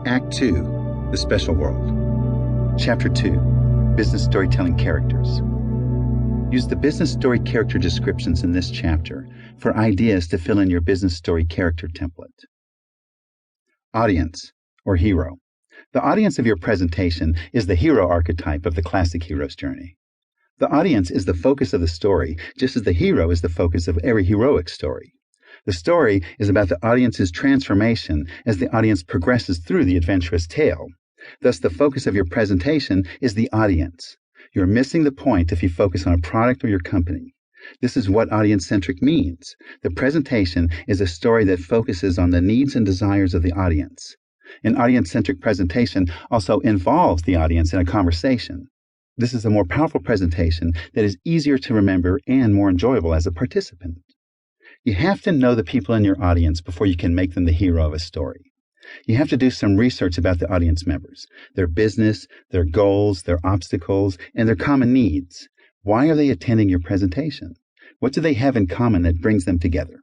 Act 2, The Special World. Chapter 2, Business Storytelling Characters. Use the business story character descriptions in this chapter for ideas to fill in your business story character template. Audience, or hero. The audience of your presentation is the hero archetype of the classic hero's journey. The audience is the focus of the story, just as the hero is the focus of every heroic story. The story is about the audience's transformation as the audience progresses through the adventurous tale. Thus, the focus of your presentation is the audience. You're missing the point if you focus on a product or your company. This is what audience-centric means. The presentation is a story that focuses on the needs and desires of the audience. An audience-centric presentation also involves the audience in a conversation. This is a more powerful presentation that is easier to remember and more enjoyable as a participant. You have to know the people in your audience before you can make them the hero of a story. You have to do some research about the audience members, their business, their goals, their obstacles, and their common needs. Why are they attending your presentation? What do they have in common that brings them together?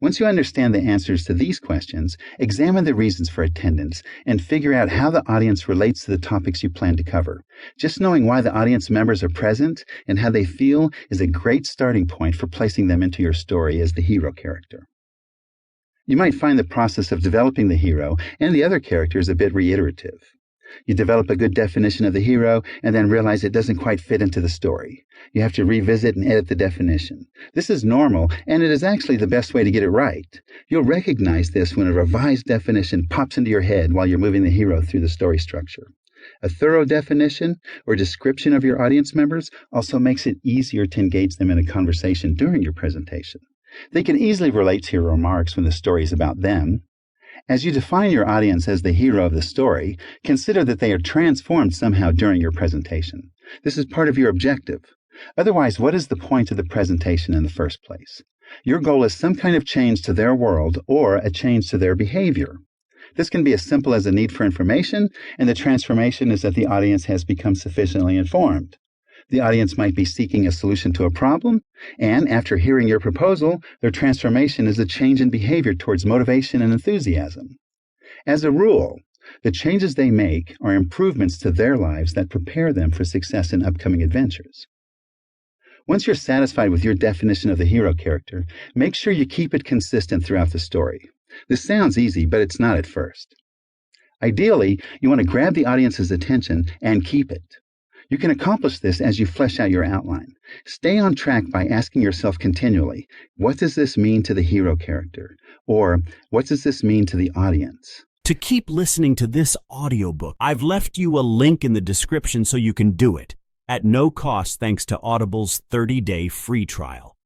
Once you understand the answers to these questions, examine the reasons for attendance and figure out how the audience relates to the topics you plan to cover. Just knowing why the audience members are present and how they feel is a great starting point for placing them into your story as the hero character. You might find the process of developing the hero and the other characters a bit reiterative. You develop a good definition of the hero and then realize it doesn't quite fit into the story. You have to revisit and edit the definition. This is normal, and it is actually the best way to get it right. You'll recognize this when a revised definition pops into your head while you're moving the hero through the story structure. A thorough definition or description of your audience members also makes it easier to engage them in a conversation during your presentation. They can easily relate to your remarks when the story is about them. As you define your audience as the hero of the story, consider that they are transformed somehow during your presentation. This is part of your objective. Otherwise, what is the point of the presentation in the first place? Your goal is some kind of change to their world or a change to their behavior. This can be as simple as a need for information, and the transformation is that the audience has become sufficiently informed. The audience might be seeking a solution to a problem, and after hearing your proposal, their transformation is a change in behavior towards motivation and enthusiasm. As a rule, the changes they make are improvements to their lives that prepare them for success in upcoming adventures. Once you're satisfied with your definition of the hero character, make sure you keep it consistent throughout the story. This sounds easy, but it's not at first. Ideally, you want to grab the audience's attention and keep it. You can accomplish this as you flesh out your outline. Stay on track by asking yourself continually, what does this mean to the hero character? Or, what does this mean to the audience? To keep listening to this audiobook, I've left you a link in the description so you can do it, at no cost thanks to Audible's 30-day free trial.